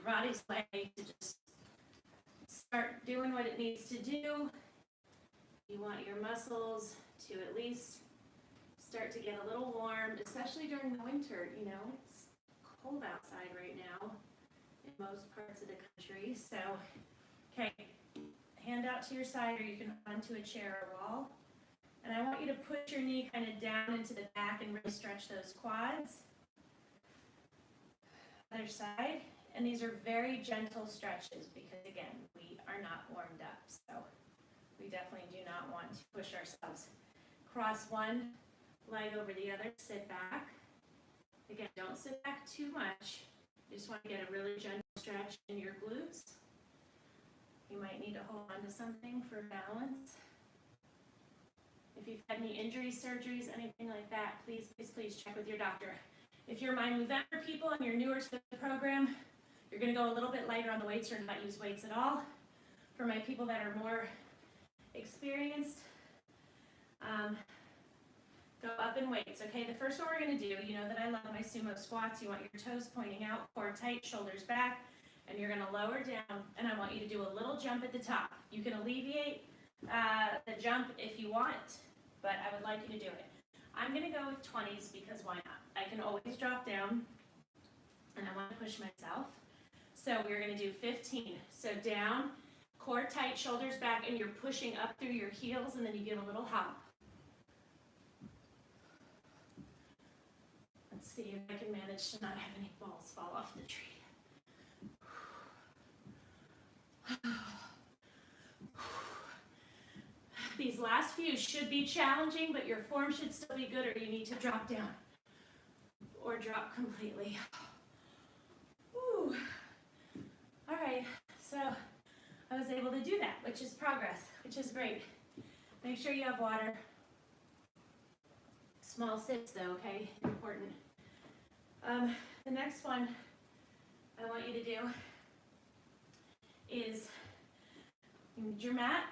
body's way to just start doing what it needs to do. You want your muscles to at least start to get a little warm, especially during the winter. You know, it's cold outside right now in most parts of the country. So, okay, hand out to your side, or you can onto a chair or wall. And I want you to push your knee kind of down into the back and really stretch those quads. Other side. And these are very gentle stretches because, again, we are not warmed up. So we definitely do not want to push ourselves. Cross one leg over the other, sit back. Again, don't sit back too much. You just want to get a really gentle stretch in your glutes. You might need to hold on to something for balance. If you've had any injuries, surgeries, anything like that, please, please, please check with your doctor. If you're my MOVEmber people and you're newer to the program, you're going to go a little bit lighter on the weights or not use weights at all. For my people that are more experienced, go up in weights. Okay, the first one we're going to do, you know that I love my sumo squats. You want your toes pointing out, core tight, shoulders back, and you're going to lower down, and I want you to do a little jump at the top. You can alleviate the jump if you want, but I would like you to do it. I'm going to go with 20s because why not? I can always drop down, and I want to push myself. So we're going to do 15. So down, core tight, shoulders back, and you're pushing up through your heels, and then you give a little hop. Let's see if I can manage to not have any balls fall off the tree. These last few should be challenging, but your form should still be good, or you need to drop down or drop completely. Whew. All right, so I was able to do that, which is progress, which is great. Make sure you have water. Small sips though, okay? Important. The next one I want you to do is you need your mat.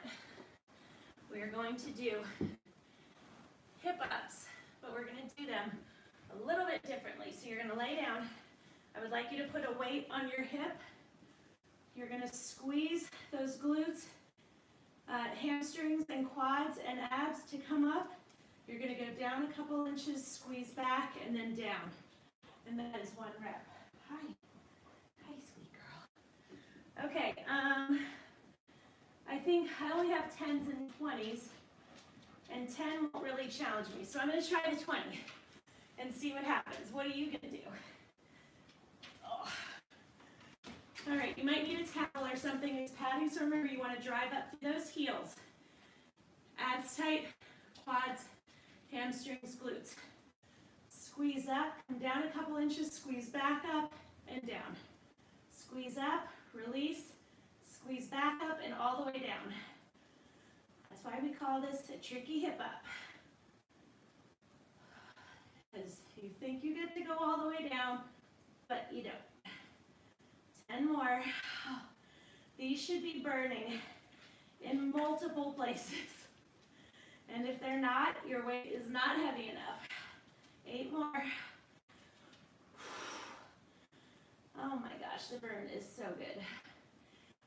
We are going to do hip ups, but we're going to do them a little bit differently. So you're going to lay down. I would like you to put a weight on your hip. You're going to squeeze those glutes, hamstrings and quads and abs to come up. You're going to go down a couple inches, squeeze back, and then down. And that is one rep. Hi. Hi, sweet girl. Okay, I think I only have 10s and 20s, and 10 won't really challenge me. So I'm going to try the 20 and see what happens. What are you going to do? Oh. All right, you might need a towel or something as padding, so remember you want to drive up through those heels. Abs tight, quads, hamstrings, glutes. Squeeze up, come down a couple inches, squeeze back up and down. Squeeze up, release, squeeze back up and all the way down. That's why we call this a tricky hip up. Because you think you get to go all the way down, but you don't. 10 more. These should be burning in multiple places. And if they're not, your weight is not heavy enough. 8 more. Oh my gosh, the burn is so good.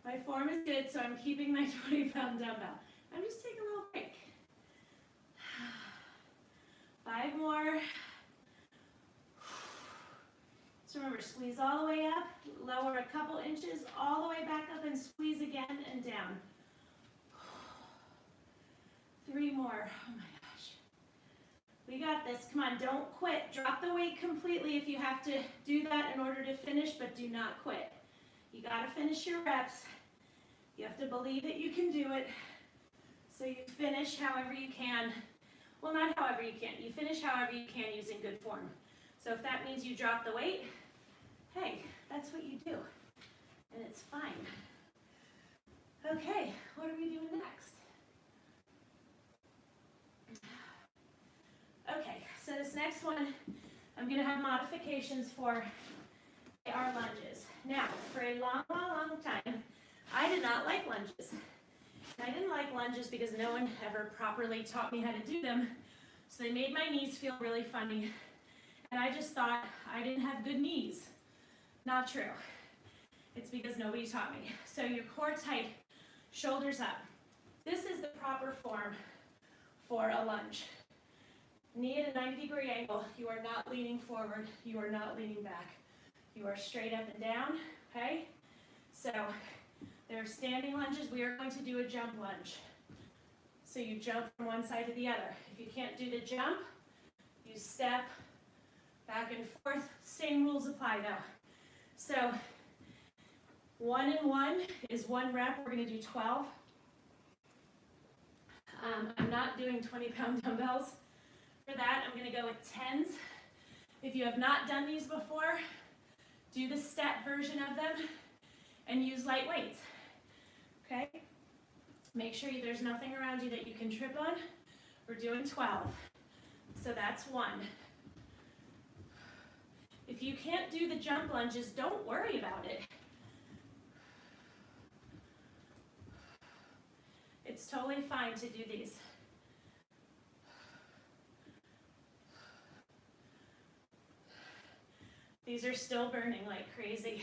My form is good, so I'm keeping my 20-pound dumbbell. I'm just taking a little break. 5 more. So remember, squeeze all the way up, lower a couple inches, all the way back up and squeeze again and down. 3 more. Oh my gosh. We got this. Come on, don't quit. Drop the weight completely if you have to do that in order to finish, but do not quit. You got to finish your reps. You have to believe that you can do it. So you finish however you can. Well, not however you can. You finish however you can using good form. So if that means you drop the weight, hey, that's what you do. And it's fine. Okay, what are we doing next? Okay, so this next one, I'm going to have modifications for our lunges. Now, for a long, long, long time, I did not like lunges. I didn't like lunges because no one ever properly taught me how to do them. So they made my knees feel really funny. And I just thought I didn't have good knees. Not true. It's It's because nobody taught me. So your core tight, shoulders up. This is the proper form for a lunge. Knee at a 90-degree angle. You are not leaning forward. You are not leaning back. You are straight up and down, okay? So there are standing lunges. We are going to do a jump lunge. So you jump from one side to the other. If you can't do the jump, you step back and forth. Same rules apply though. So 1 and 1 is 1 rep. We're going to do 12. I'm not doing 20-pound dumbbells. For that, I'm going to go with 10s. If you have not done these before, do the step version of them and use light weights. Okay? Make sure there's nothing around you that you can trip on. We're doing 12. So that's 1. If you can't do the jump lunges, don't worry about it. It's totally fine to do these. These are still burning like crazy.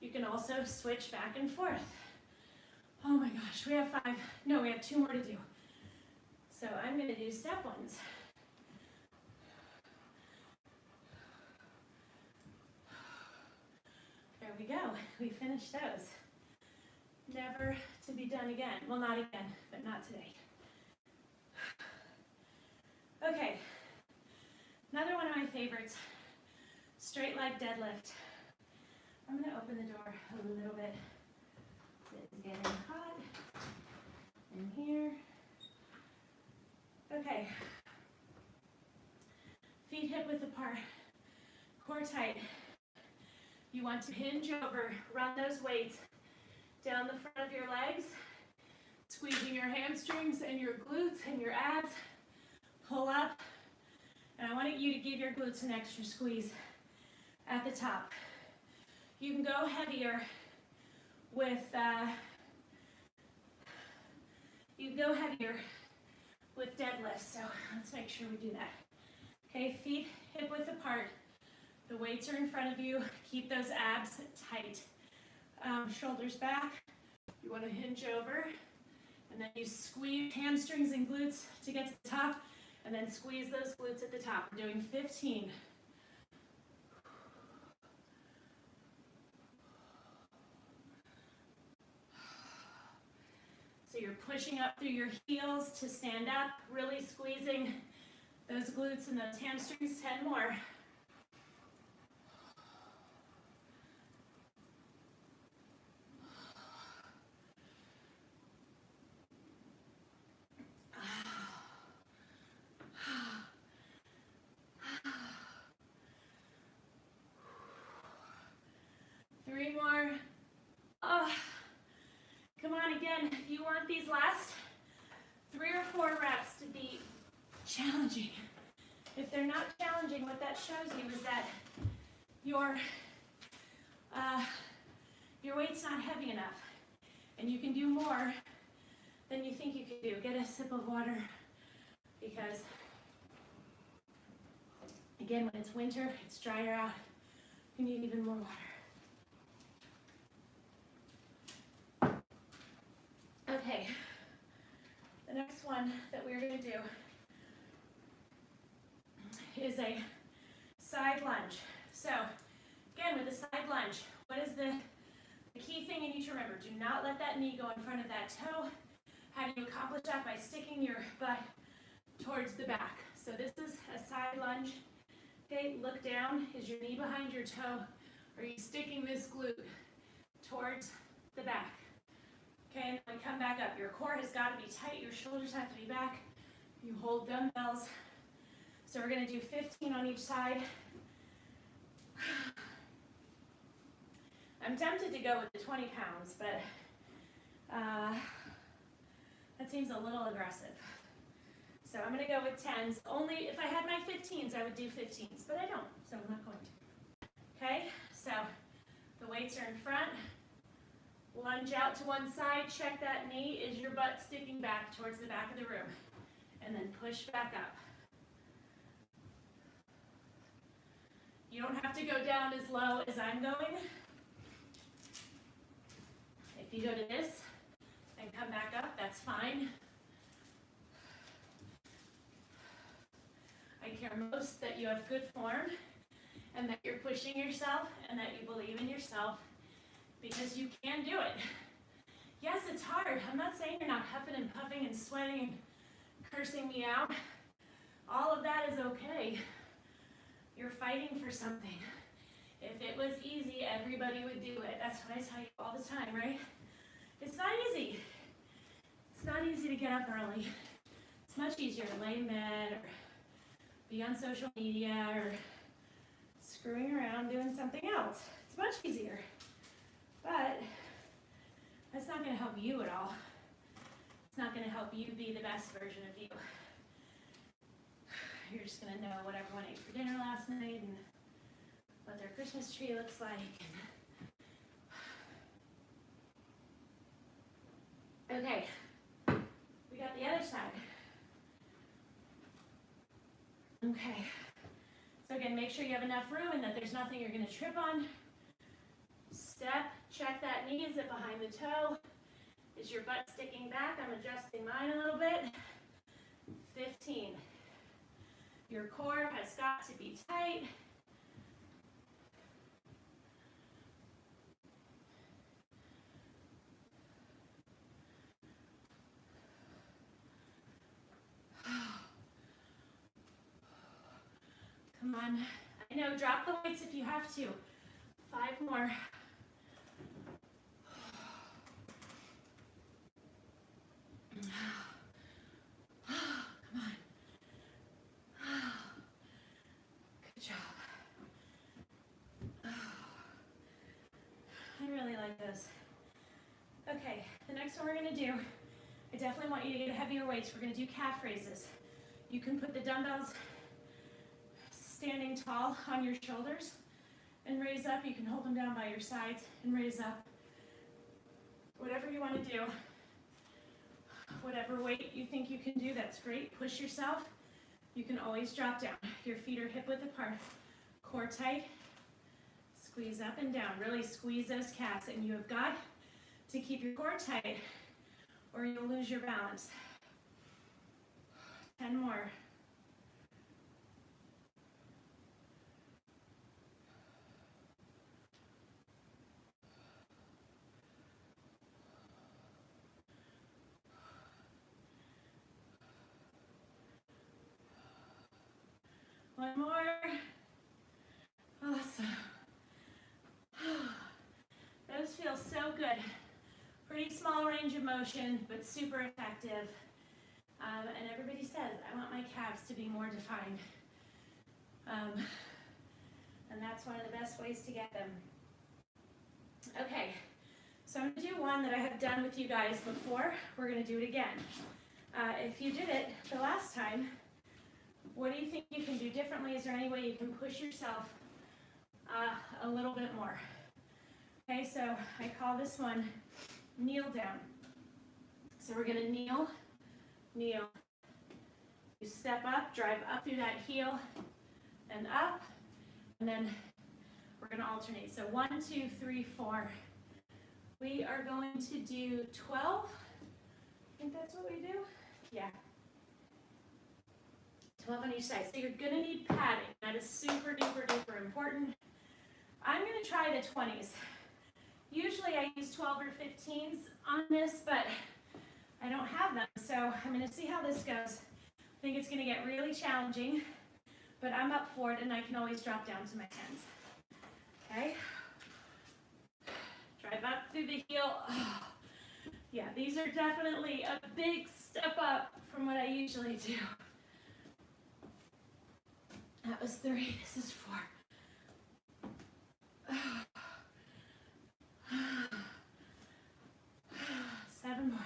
You can also switch back and forth. Oh my gosh, we have 5. No, we have 2 more to do. So I'm going to do step ones. There we go. We finished those. Never to be done again. Well, not again, but not today. Okay, another one of my favorites, straight leg deadlift. I'm going to open the door a little bit. It's getting hot in here. Okay, feet hip width apart, core tight. You want to hinge over, run those weights down the front of your legs, squeezing your hamstrings and your glutes and your abs. Pull up, and I want you to give your glutes an extra squeeze at the top. You can go heavier with deadlifts, so let's make sure we do that. Okay, feet hip width apart. The weights are in front of you. Keep those abs tight. Shoulders back. You want to hinge over, and then you squeeze hamstrings and glutes to get to the top. And then squeeze those glutes at the top. We're doing 15. So you're pushing up through your heels to stand up, really squeezing those glutes and those hamstrings. 10 more. You want these last 3 or 4 reps to be challenging. If they're not challenging, what that shows you is that your weight's not heavy enough, and you can do more than you think you can do. Get a sip of water, because again, when it's winter, it's drier out, you need even more water. Okay, the next one that we're going to do is a side lunge. So, again, with a side lunge, what is the key thing you need to remember? Do not let that knee go in front of that toe. How do you accomplish that? By sticking your butt towards the back. So this is a side lunge. Okay, look down. Is your knee behind your toe? Are you sticking this glute towards the back? Okay, and then come back up. Your core has got to be tight. Your shoulders have to be back. You hold dumbbells. So we're going to do 15 on each side. I'm tempted to go with the 20 pounds, but that seems a little aggressive. So I'm going to go with 10s. Only if I had my 15s, I would do 15s, but I don't, so I'm not going to. Okay, so the weights are in front. Lunge out to one side, check that knee. Is your butt sticking back towards the back of the room? And then push back up. You don't have to go down as low as I'm going. If you go to this and come back up, that's fine. I care most that you have good form and that you're pushing yourself and that you believe in yourself, because you can do it. Yes, it's hard. I'm not saying you're not huffing and puffing and sweating and cursing me out. All of that is okay. You're fighting for something. If it was easy, everybody would do it. That's what I tell you all the time, right? It's not easy. It's not easy to get up early. It's much easier to lay in bed or be on social media or screwing around doing something else. It's much easier. But that's not going to help you at all. It's not going to help you be the best version of you. You're just going to know what everyone ate for dinner last night and what their Christmas tree looks like. Okay, we got the other side. Okay, so again, make sure you have enough room and that there's nothing you're going to trip on. Step, check that knee. Is it behind the toe? Is your butt sticking back? I'm adjusting mine a little bit. 15. Your core has got to be tight. Come on. I know, drop the weights if you have to. 5 more. Come on. Good job. I really like those. Okay, the next one we're going to do, I definitely want you to get heavier weights. We're going to do calf raises. You can put the dumbbells standing tall on your shoulders and raise up. You can hold them down by your sides and raise up. Whatever you want to do, whatever weight you think you can do, that's great. Push yourself. You can always drop down. Your feet are hip width apart. Core tight. Squeeze up and down. Really squeeze those calves, and you have got to keep your core tight or you'll lose your balance. 10 more. One more. Awesome. Those feel so good. Pretty small range of motion, but super effective. And everybody says, I want my calves to be more defined. And that's one of the best ways to get them. Okay, so I'm going to do one that I have done with you guys before. We're going to do it again. If you did it the last time, what do you think you can do differently? Is there any way you can push yourself a little bit more? Okay, so I call this one kneel down. So we're going to kneel, kneel. You step up, drive up through that heel and up, and then we're going to alternate. So 1, 2, 3, 4. We are going to do 12. I think that's what we do. Yeah. 12 on each side. So you're going to need padding. That is super, duper, duper important. I'm going to try the 20s. Usually I use 12 or 15s on this, but I don't have them. So I'm going to see how this goes. I think it's going to get really challenging, but I'm up for it, and I can always drop down to my 10s. Okay? Drive up through the heel. Oh. Yeah, these are definitely a big step up from what I usually do. That was 3. This is 4. 7 more.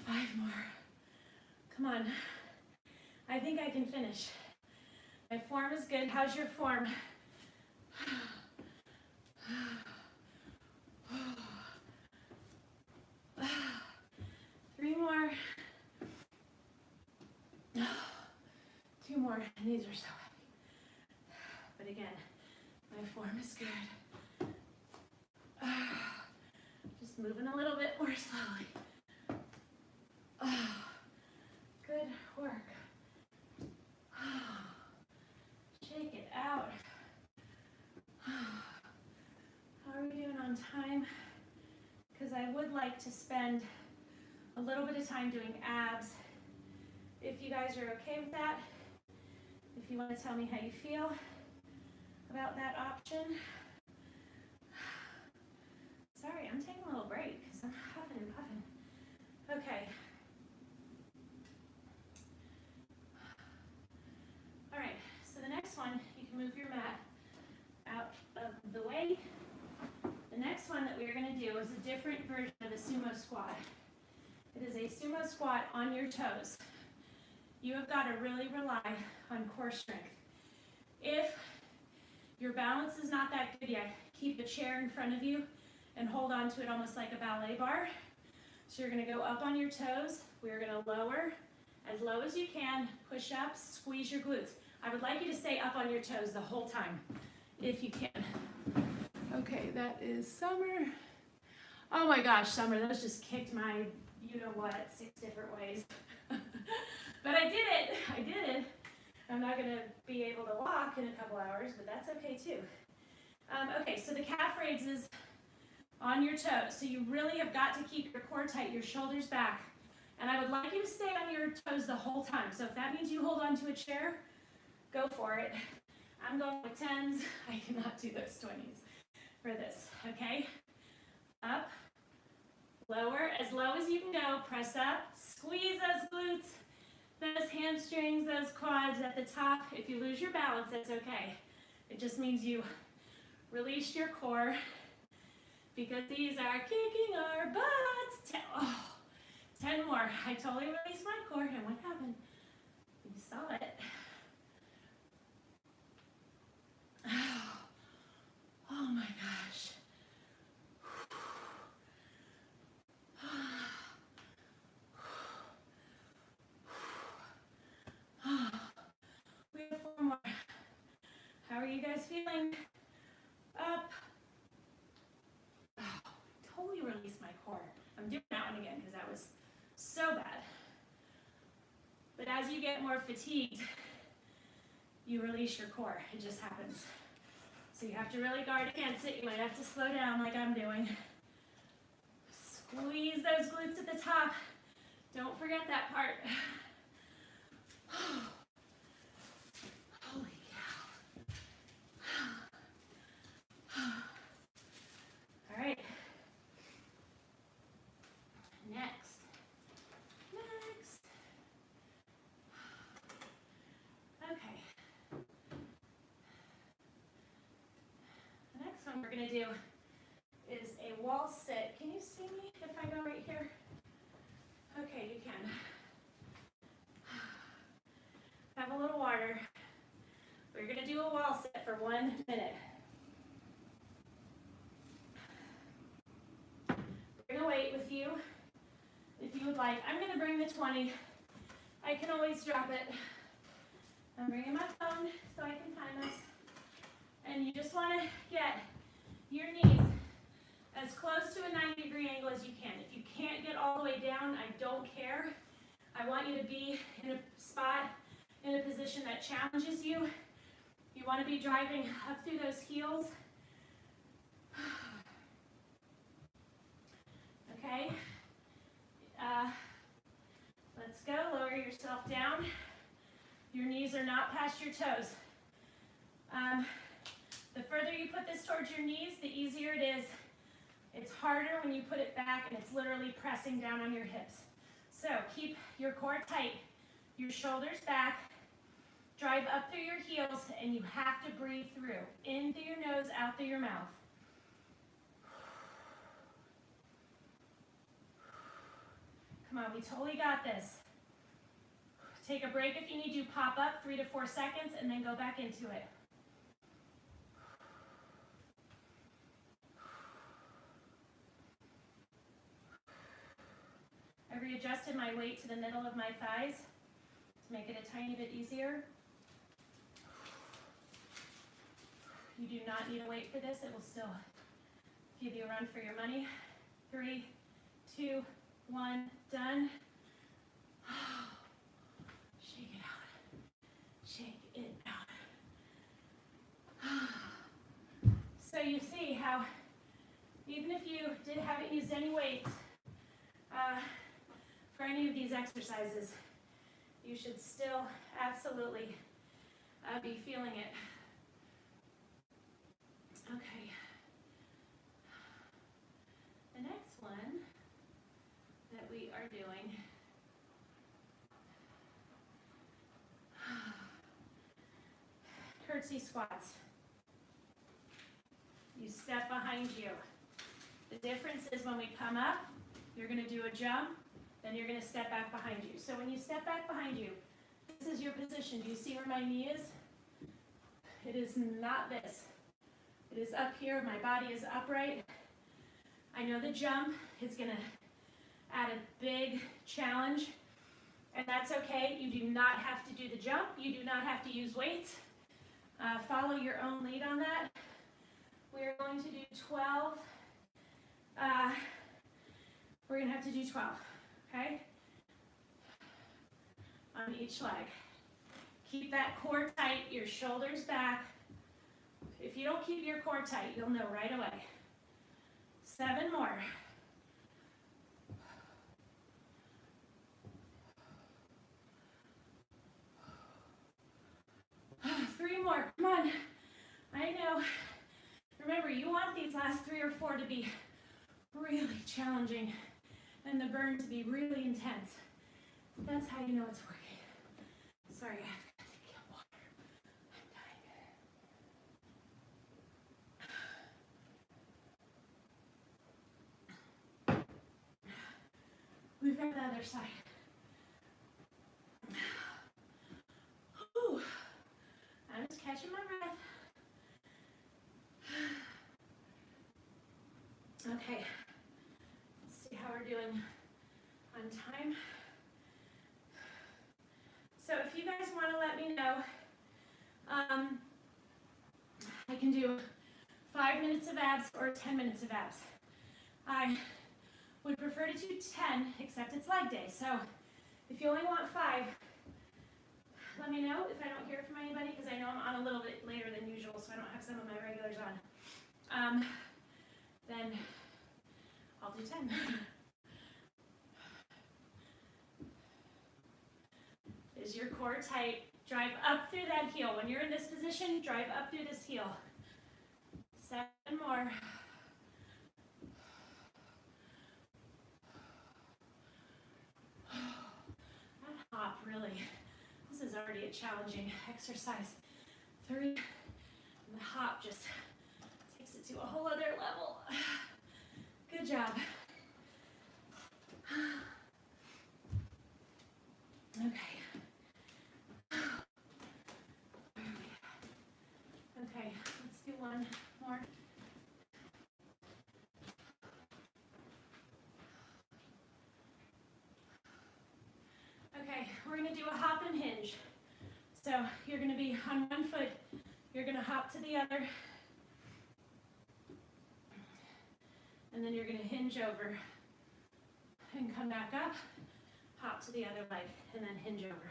5 more. Come on. I think I can finish. My form is good. How's your form? Three more. more. These are so heavy. But again, my form is good. Just moving a little bit more slowly. Good work. Shake it out. How are we doing on time? Because I would like to spend a little bit of time doing abs. If you guys are okay with that, if you want to tell me how you feel about that option. Sorry, I'm taking a little break because I'm huffing and puffing. Okay. All right, so the next one, you can move your mat out of the way. The next one that we're going to do is a different version of a sumo squat. It is a sumo squat on your toes. You have got to really rely on core strength. If your balance is not that good yet, keep a chair in front of you and hold on to it almost like a ballet bar. So you're going to go up on your toes. We're going to lower as low as you can, push up, squeeze your glutes. I would like you to stay up on your toes the whole time, if you can. Okay, that is Summer. Oh my gosh, Summer, those just kicked my you-know-what 6 different ways. But I did it. I'm not gonna be able to walk in a couple hours, but that's okay too. Okay, so the calf raises on your toes. So you really have got to keep your core tight, your shoulders back. And I would like you to stay on your toes the whole time. So if that means you hold on to a chair, go for it. I'm going with 10s. I cannot do those 20s for this, okay? Up, lower, as low as you can go. Press up, squeeze those glutes, those hamstrings, those quads at the top. If you lose your balance, that's okay. It just means you released your core because these are kicking our butts. 10 more. I totally released my core, and what happened? You saw it. Oh my gosh. We have 4 more. How are you guys feeling? Up. Totally released my core. I'm doing that one again because that was so bad. But as you get more fatigued, you release your core. It just happens. So you have to really guard against it. You might have to slow down like I'm doing. Squeeze those glutes at the top. Don't forget that part. Holy cow. All right. Next. Okay. The next one we're going to do is a wall sit. Can you see me if I go right here? Okay, you can. Have a little water. We're going to do a wall sit for 1 minute. Bring a weight with you if you would like. I'm going to bring the 20. I can always drop it. I'm bringing my phone so I can time this. And you just want to get your knees as close to a 90-degree angle as you can. If you can't get all the way down, I don't care. I want you to be in a spot, in a position that challenges you. You want to be driving up through those heels. Okay. Let's go. Lower yourself down. Your knees are not past your toes. The further you put this towards your knees, the easier it is. It's harder when you put it back and it's literally pressing down on your hips. So keep your core tight, your shoulders back, drive up through your heels, and you have to breathe through. In through your nose, out through your mouth. Come on, we totally got this. Take a break if you need to. Pop up 3 to 4 seconds and then go back into it. I readjusted my weight to the middle of my thighs to make it a tiny bit easier. You do not need to wait for this. It will still give you a run for your money. 3, 2, 1, done. Shake it out. Shake it out. So you see how even if you haven't used any weights for any of these exercises, you should still absolutely be feeling it. Okay. The next one that we are doing curtsy squats. You step behind you. The difference is when we come up, you're going to do a jump, then you're going to step back behind you. So when you step back behind you, this is your position. Do you see where my knee is? It is not this. It is up here. My body is upright. I know the jump is going to add a big challenge, and that's okay. You do not have to do the jump. You do not have to use weights. Follow your own lead on that. We're going to do 12. We're going to have to do 12, okay? On each leg. Keep that core tight, your shoulders back. If you don't keep your core tight, you'll know right away. 7 more. 3 more, come on. I know. Remember, you want these last 3 or 4 to be really challenging and the burn to be really intense. That's how you know it's working. Sorry, I have to get water. I'm dying. We've got the other side. Whew. I'm just catching my breath. Okay, let's see how we're doing on time. So if you guys want to let me know, I can do 5 minutes of abs or 10 minutes of abs. I would prefer to do 10, except it's leg day. So if you only want 5, let me know if I don't hear from anybody, because I know I'm on a little bit later than usual, so I don't have some of my regulars on. Then I'll do 10. Is your core tight? Drive up through that heel. When you're in this position, drive up through this heel. 7 more. That hop, really. This is already a challenging exercise. 3. And the hop just takes it to a whole other level. Good job. Okay. Okay, let's do 1 more. Okay, we're going to do a hop and hinge. So you're going to be on one foot, you're going to hop to the other, and then you're going to hinge over and come back up, hop to the other leg, and then hinge over.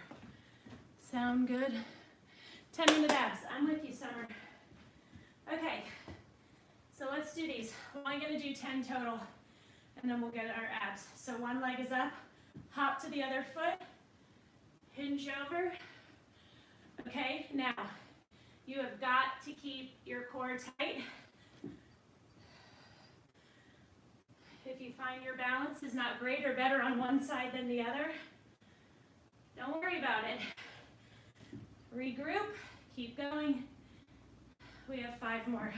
Sound good? 10-minute abs. I'm with you, Summer. Okay, so let's do these. We're only going to do 10 total, and then we'll get our abs. So one leg is up, hop to the other foot, hinge over. Okay, now you have got to keep your core tight. If you find your balance is not great or better on one side than the other, don't worry about it. Regroup, keep going. We have 5 more.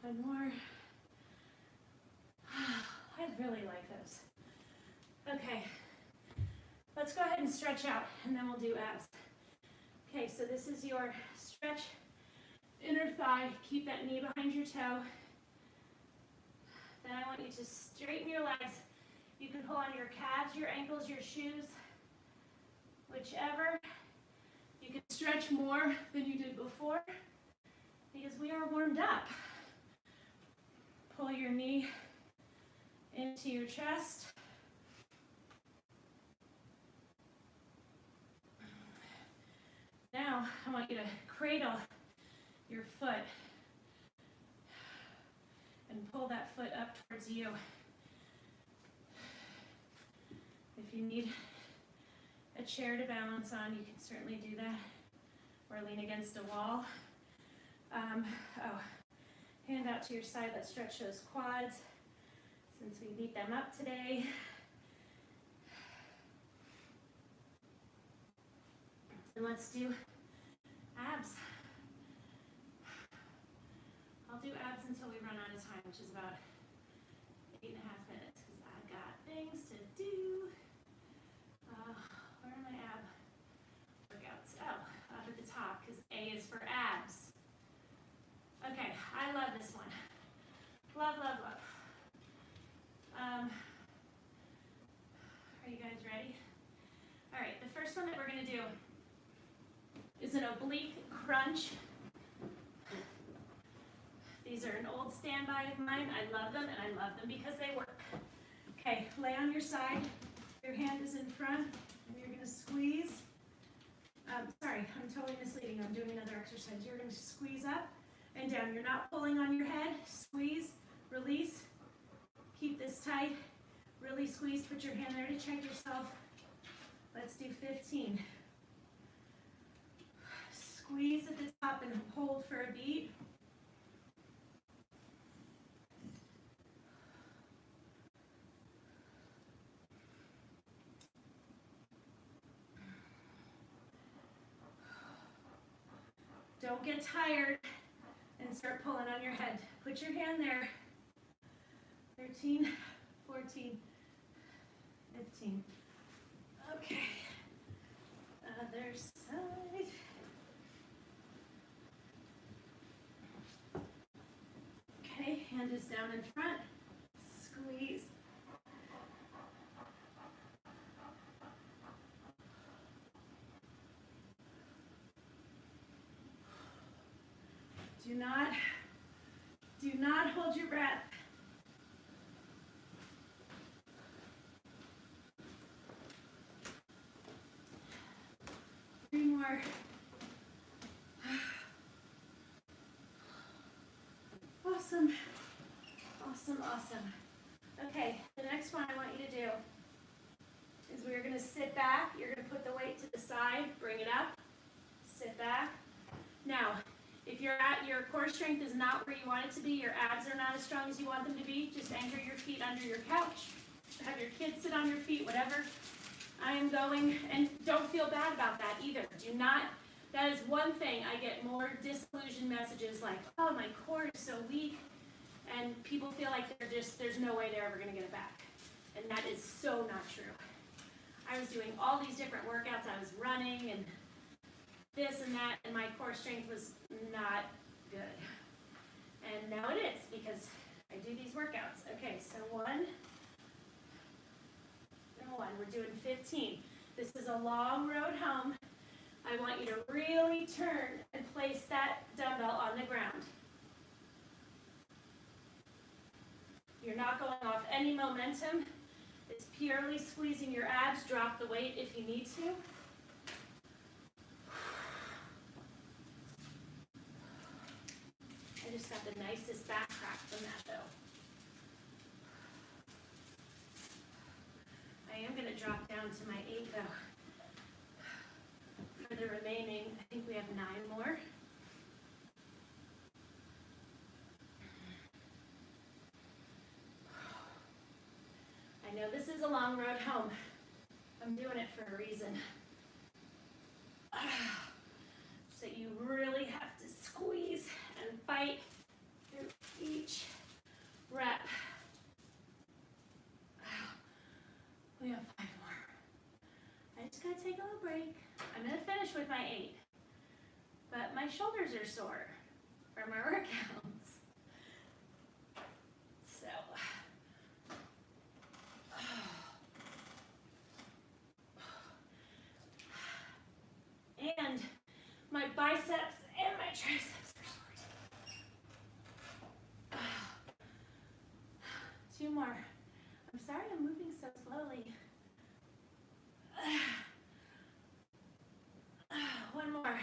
One more. I really like those. Okay, let's go ahead and stretch out, and then we'll do abs. Okay, so this is your stretch inner thigh. Keep that knee behind your toe. Then I want you to straighten your legs. You can pull on your calves, your ankles, your shoes, whichever. You can stretch more than you did before because we are warmed up. Pull your knee into your chest. Now, I want you to cradle your foot and pull that foot up towards you. If you need a chair to balance on, you can certainly do that, or lean against a wall. Hand out to your side. Let's stretch those quads since we beat them up today. And let's do abs. I'll do abs until we run out of time, which is about 8.5 minutes, because I got things to do. Where are my ab workouts? Oh, up at the top, because A is for abs. Okay, I love this one. Love, love, love. Are you guys ready? All right, the first one that we're going to do is an oblique crunch. These are an old standby of mine. I love them, and I love them because they work. Okay, lay on your side. Your hand is in front, and you're going to squeeze. Sorry, I'm totally misleading. I'm doing another exercise. You're going to squeeze up and down. You're not pulling on your head. Squeeze, release. Keep this tight. Really squeeze. Put your hand there to check yourself. Let's do 15. Squeeze at the top and hold for a beat. Don't get tired and start pulling on your head. Put your hand there. 13, 14, 15. Okay. Other side. Okay, hand is down in front. Squeeze. Do not hold your breath. Three more. Awesome. Awesome, awesome. Okay, the next one I want you to do is we're going to sit back. You're going to put the weight to the side, bring it up, sit back. Now, if your core strength is not where you want it to be, your abs are not as strong as you want them to be, just anchor your feet under your couch. Have your kids sit on your feet, whatever. I am going, and don't feel bad about that either. Do not, that is one thing. I get more disillusioned messages like, oh, my core is so weak, and people feel like there's no way they're ever going to get it back. And that is so not true. I was doing all these different workouts. I was running and this and that, and my core strength was not good. And now it is, because I do these workouts. Okay, so one, we're doing 15. This is a long road home. I want you to really turn and place that dumbbell on the ground. You're not going off any momentum. It's purely squeezing your abs. Drop the weight if you need to. I just got the nicest back crack from that though. I am going to drop down to my 8 though. For the remaining, I think we have 9 more. I know this is a long road home. I'm doing it for a reason. So you really have to squeeze and fight through each rep. We have 5 more. I just gotta take a little break. I'm gonna finish with my 8, but my shoulders are sore. from our workouts. So, and my biceps and my triceps are sore. 2 more. I'm sorry I'm moving so slowly. 1 more.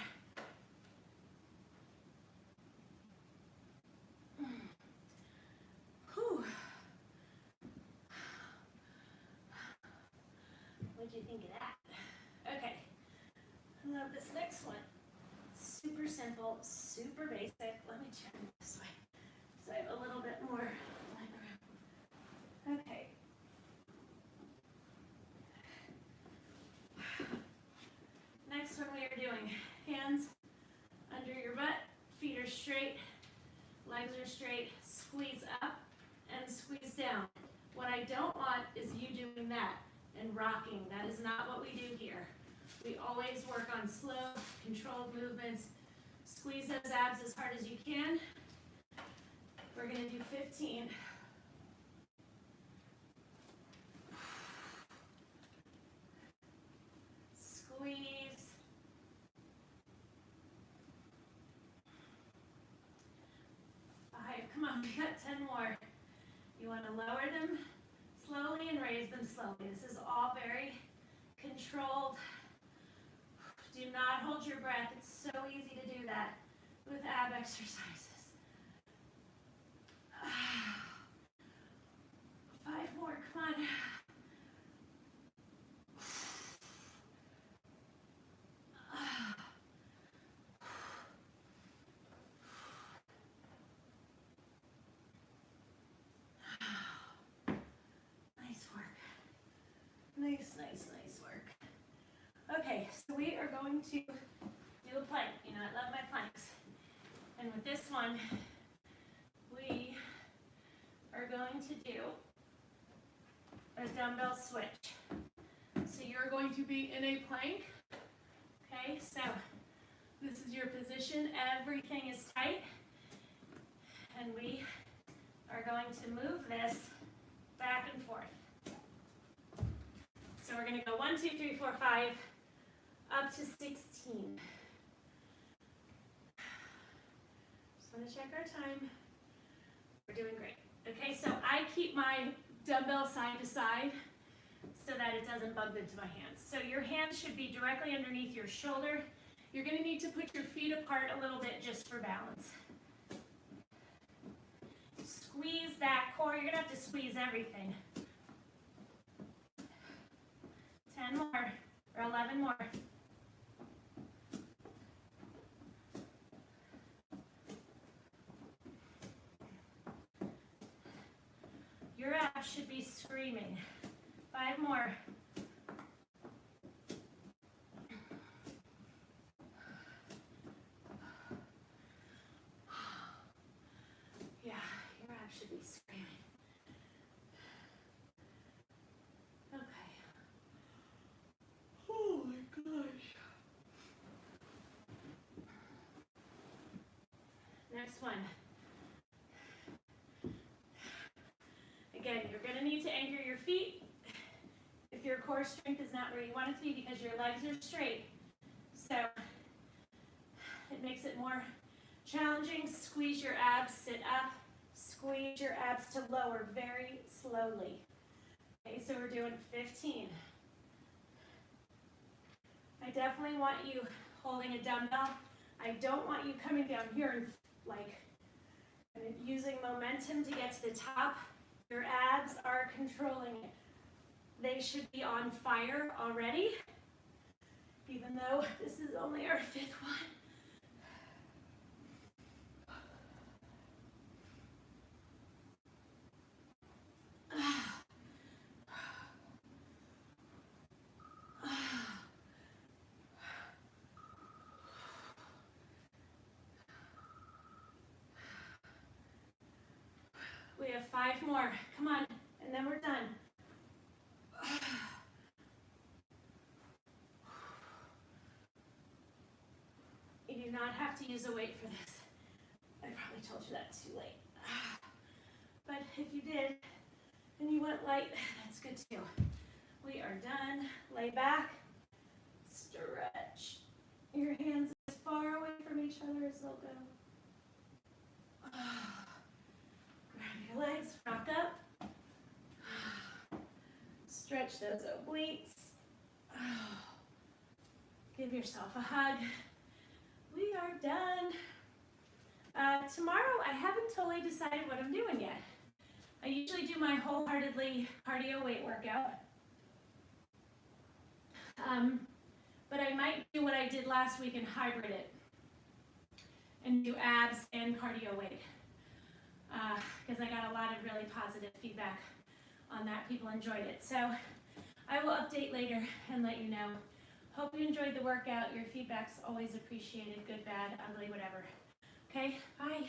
Whew. What'd you think of that? Okay, I love this next one. Super simple, super basic. Let me turn this way so I have a little bit more leg room. Okay. Next one we are doing hands under your butt, feet are straight, legs are straight, squeeze up and squeeze down. What I don't want is you doing that and rocking. That is not what we do here. We always work on slow, controlled movements. Squeeze those abs as hard as you can. We're going to do 15. Squeeze. 5. Come on, we got 10 more. You want to lower them slowly and raise them slowly. This is all very controlled. Do not hold your breath. It's so easy to do that with ab exercises. 5 more, come on. Nice work. Nice work. Okay, so we are going to do a plank. You know, I love my planks. And with this one, we are going to do a dumbbell switch. So you're going to be in a plank. Okay, so this is your position. Everything is tight. And we are going to move this back and forth. So we're going to go 1, 2, 3, 4, 5, up to 16. Just want to check our time. We're doing great. Okay, so I keep my dumbbell side to side so that it doesn't bump into my hands. So your hands should be directly underneath your shoulder. You're going to need to put your feet apart a little bit just for balance. Squeeze that core. You're going to have to squeeze everything. 10 more, or 11 more. Your abs should be screaming. 5 more. Yeah, your abs should be screaming. Okay. Oh my gosh. Next one. Again, you're going to need to anchor your feet if your core strength is not where you want it to be because your legs are straight. So it makes it more challenging. Squeeze your abs, sit up. Squeeze your abs to lower very slowly. Okay, so we're doing 15. I definitely want you holding a dumbbell. I don't want you coming down here and like using momentum to get to the top. Your abs are controlling it. They should be on fire already, even though this is only our 5th one. We have 5 more. Come on, and then we're done. You do not have to use a weight for this. told you that too late. But if you did, and you went light, that's good too. We are done. Lay back, stretch. Your hands as far away from each other as they'll go. Grab your legs, rock up. Stretch those obliques. Give yourself a hug. We are done. Tomorrow, I haven't totally decided what I'm doing yet. I usually do my wholeheartedly cardio weight workout. But I might do what I did last week and hybrid it and do abs and cardio weight. Because I got a lot of really positive feedback on that. People enjoyed it. So I will update later and let you know. Hope you enjoyed the workout. Your feedback's always appreciated, good, bad, ugly, whatever. Okay, bye.